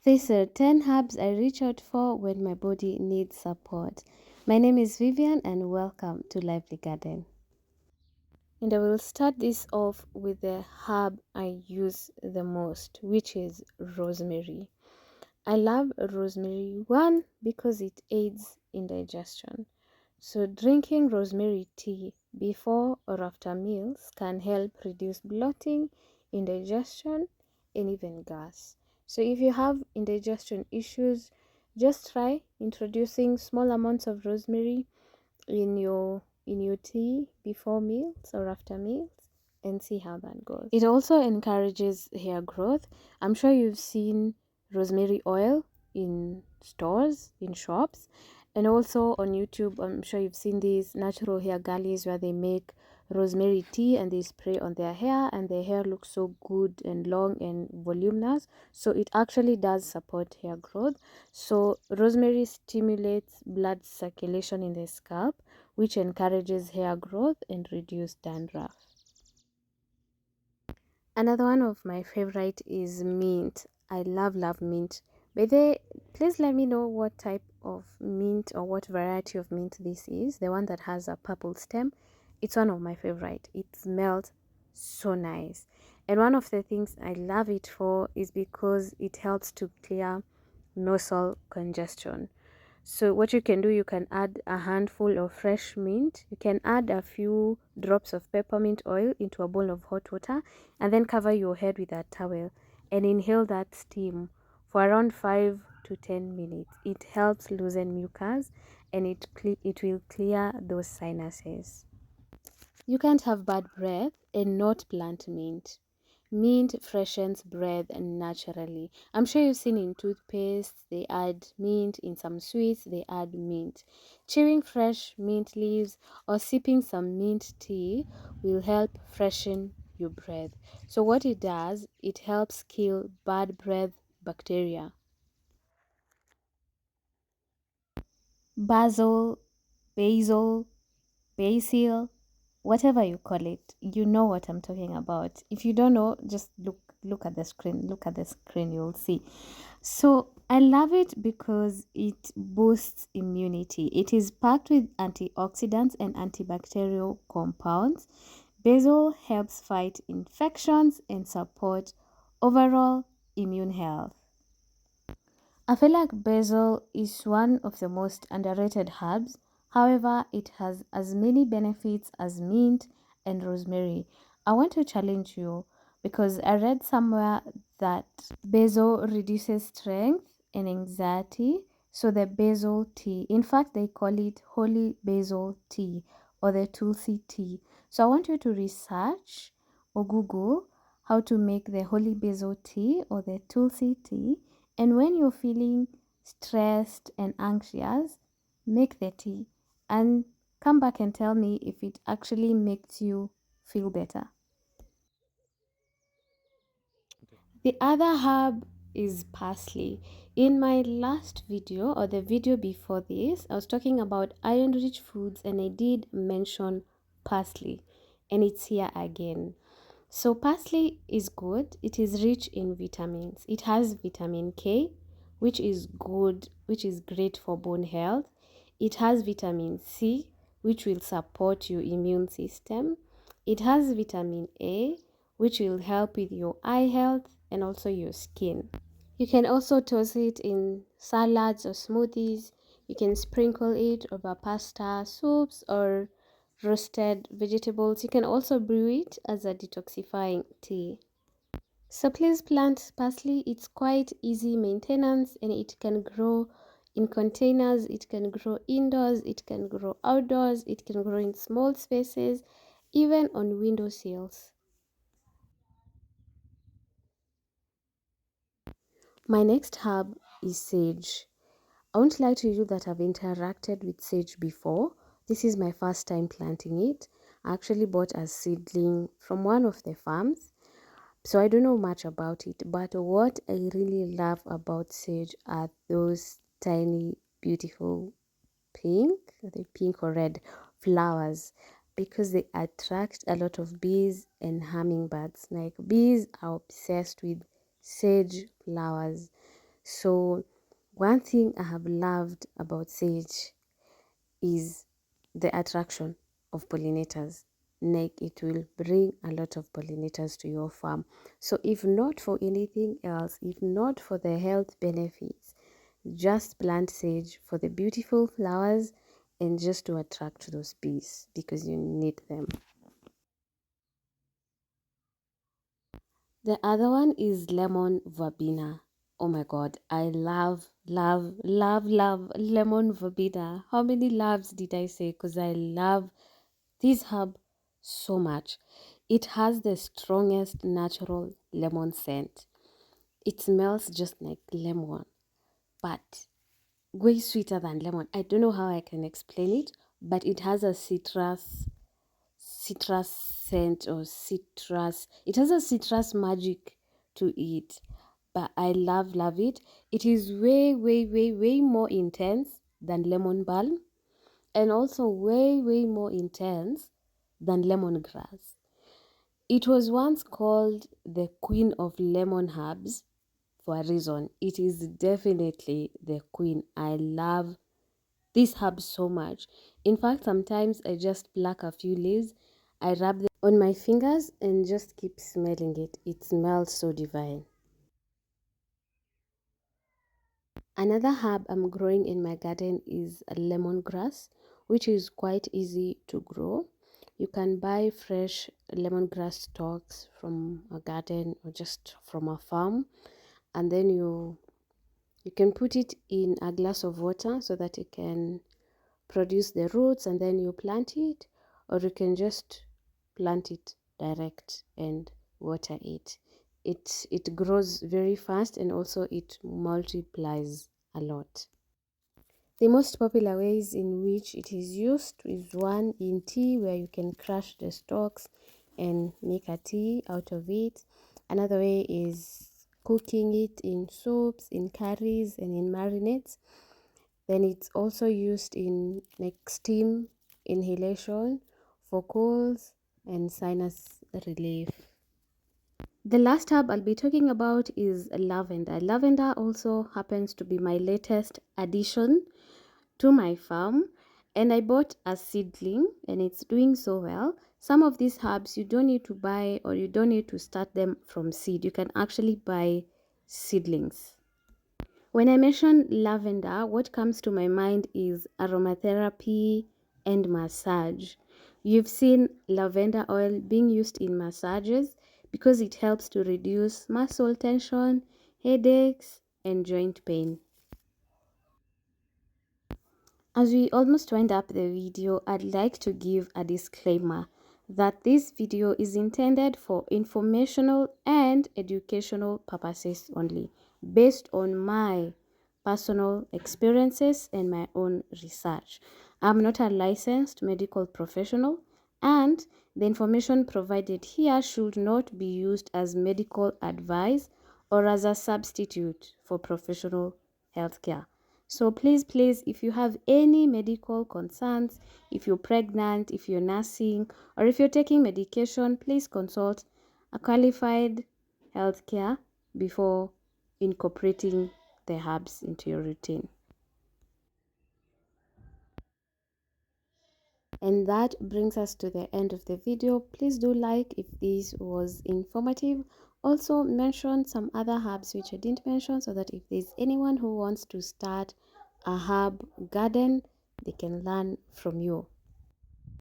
These are 10 herbs I reach out for when my body needs support. My name is Vivian and welcome to Lively Garden. And I will start this off with the herb I use the most, which is rosemary. I love rosemary, one, because it aids in digestion. So drinking rosemary tea before or after meals can help reduce bloating, indigestion, and even gas. So if you have indigestion issues, just try introducing small amounts of rosemary in your tea before meals or after meals and see how that goes. It also encourages hair growth. I'm sure you've seen rosemary oil in stores, in shops, and also on YouTube. I'm sure you've seen these natural hair gullies where they make rosemary tea and they spray on their hair and their hair looks so good and long and voluminous. So it actually does support hair growth. So rosemary stimulates blood circulation in the scalp, which encourages hair growth and reduce dandruff. Another one of my favorite is mint. I love mint. But please let me know what type of mint or what variety of mint this is. The one that has a purple stem. It's one of my favorite. It smells so nice. And one of the things I love it for is because it helps to clear nasal congestion. So what you can do, you can add a handful of fresh mint. You can add a few drops of peppermint oil into a bowl of hot water and then cover your head with a towel and inhale that steam for around 5 to 10 minutes. It helps loosen mucus and it will clear those sinuses. You can't have bad breath and not plant mint. Mint freshens breath naturally. I'm sure you've seen in toothpaste, they add mint. In some sweets, they add mint. Chewing fresh mint leaves or sipping some mint tea will help freshen your breath. So what it does, it helps kill bad breath bacteria. Basil, basil, basil, whatever you call it, you know what I'm talking about. If you don't know, just look at the screen. Look at the screen, you'll see. So I love it because it boosts immunity. It is packed with antioxidants and antibacterial compounds. Basil helps fight infections and support overall immune health. I feel like basil is one of the most underrated herbs. However, it has as many benefits as mint and rosemary. I want to challenge you because I read somewhere that basil reduces strength and anxiety. So the basil tea, in fact, they call it holy basil tea or the tulsi tea. So I want you to research or Google how to make the holy basil tea or the tulsi tea, and when you're feeling stressed and anxious, make the tea and come back and tell me if it actually makes you feel better. The other herb is parsley. In my last video or the video before this, I was talking about iron rich foods and I did mention parsley, and it's here again. So parsley is good. It is rich in vitamins. It has vitamin K, which is good, which is great for bone health. It has vitamin C, which will support your immune system. It has vitamin A, which will help with your eye health and also your skin. You can also toss it in salads or smoothies. You can sprinkle it over pasta, soups, or roasted vegetables. You can also brew it as a detoxifying tea. So please plant parsley. It's quite easy maintenance and it can grow in containers. It can grow indoors. It can grow outdoors. It can grow in small spaces, even on windowsills. My next herb is sage. I won't lie to you that I've interacted with sage before. This is my first time planting it. I actually bought a seedling from one of the farms. So I don't know much about it. But what I really love about sage are those tiny, beautiful pink or red flowers, because they attract a lot of bees and hummingbirds. Like bees are obsessed with sage flowers. So one thing I have loved about sage is the attraction of pollinators. Like it will bring a lot of pollinators to your farm. So if not for anything else, if not for the health benefits, just plant sage for the beautiful flowers and just to attract those bees because you need them. The other one is lemon verbena. Oh my god, I love lemon verbena. How many loves did I say? Because I love this herb so much. It has the strongest natural lemon scent. It smells just like lemon, but way sweeter than lemon. I don't know how I can explain it, but it has a citrus scent, or citrus, it has a citrus magic to it. But I love it. It is way more intense than lemon balm, and also way more intense than lemongrass. It was once called the queen of lemon herbs for a reason. It is definitely the queen. I love this herb so much. In fact, sometimes I just pluck a few leaves, I rub them on my fingers and just keep smelling it. It smells so divine. Another herb I'm growing in my garden is a lemongrass, which is quite easy to grow. You can buy fresh lemongrass stalks from a garden or just from a farm, and then you can put it in a glass of water so that it can produce the roots, and then you plant it, or you can just plant it direct and water it. It grows very fast, and also it multiplies a lot. The most popular ways in which it is used is one in tea, where you can crush the stalks and make a tea out of it. Another way is cooking it in soups, in curries, and in marinades. Then it's also used in like steam inhalation for colds and sinus relief. The last herb I'll be talking about is lavender. Lavender also happens to be my latest addition to my farm, and I bought a seedling and it's doing so well. Some of these herbs you don't need to buy, or you don't need to start them from seed. You can actually buy seedlings. When I mention lavender, what comes to my mind is aromatherapy and massage. You've seen lavender oil being used in massages because it helps to reduce muscle tension, headaches, and joint pain. As we almost wind up the video, I'd like to give a disclaimer that this video is intended for informational and educational purposes only, based on my personal experiences and my own research. I'm not a licensed medical professional, and the information provided here should not be used as medical advice or as a substitute for professional healthcare. So please, if you have any medical concerns, if you're pregnant, if you're nursing, or if you're taking medication, please consult a qualified healthcare before incorporating the herbs into your routine. And that brings us to the end of the video. Please do like if this was informative. Also mention some other herbs which I didn't mention, so that if there's anyone who wants to start a herb garden, they can learn from you.